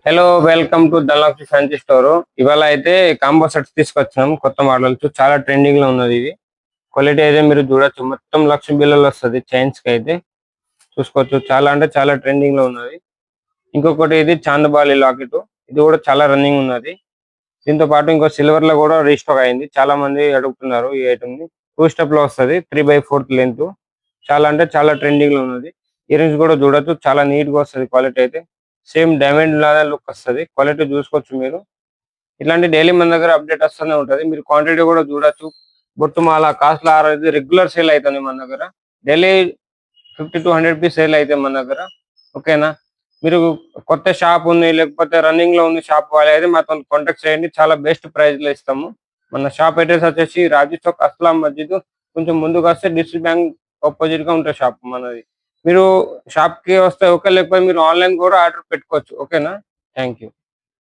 Hello welcome to Dhanalakshmi fancy store. ఇవాళ అయితే combo sets తీసుకొచ్చినాం. కొత్త మోడల్స్ చాలా ట్రెండింగ్ లో ఉన్నది. ఇది క్వాలిటీ అయితే మీరు చూడొచ్చు. మొత్తం లక్ష బిల్లలు వస్తుంది. చైన్స్ కి అయితే చూసుకోవచ్చు. చాలా అంటే చాలా ట్రెండింగ్ లో ఉన్నది. ఇంకొకటి ఇది చాందబాలి లాకెట్. ఇది కూడా చాలా రన్నింగ్ ఉన్నది. దీంతో పాటు ఇంకో సిల్వర్ లో కూడా రీస్టాక్ అయింది. చాలా మంది అడుగుతున్నారు ఈ ఐటమ్ ని. 2 స్టెప్ లో వస్తుంది. 3/4 లెంత్. చాలా అంటే చాలా ట్రెండింగ్ లో ఉన్నది. ఇయర్ రింగ్స్ కూడా చూడొచ్చు. చాలా నీట్ గా వస్తుంది. క్వాలిటీ అయితే సేమ్ డైమండ్ లాగా లుక్ వస్తుంది. క్వాలిటీ చూసుకోవచ్చు మీరు. ఇట్లాంటి డైలీ మన దగ్గర అప్డేట్ వస్తూనే ఉంటది. మీరు క్వాంటిటీ కూడా చూడొచ్చు. బొట్టుమాల కాస్ట్ల ఆరైతే రెగ్యులర్ సేల్ అవుతుంది మన దగ్గర. డైలీ 50 to 100 పీస్ సేల్ అయితే మన దగ్గర. ఓకేనా? మీరు కొత్త షాప్ ఉంది లేకపోతే రన్నింగ్ లో ఉంది షాప్ వాళ్ళు అయితే మాతో కాంటాక్ట్ చేయండి. చాలా బెస్ట్ ప్రైస్ లో ఇస్తాము. మన షాప్ అడ్రస్ వచ్చేసి రాజీ చౌక్ అస్లాం మస్జిద్. కొంచెం ముందుకు వస్తే డిస్ట్రిక్ట్ బ్యాంక్ ఆపోజిట్ గా ఉంటుంది షాప్ మనది. మీరు షాప్ కి వస్తే ఓకే, లేకపోతే మీరు ఆన్లైన్ కూడా ఆర్డర్ పెట్టుకోవచ్చు. ఓకేనా? Thank you.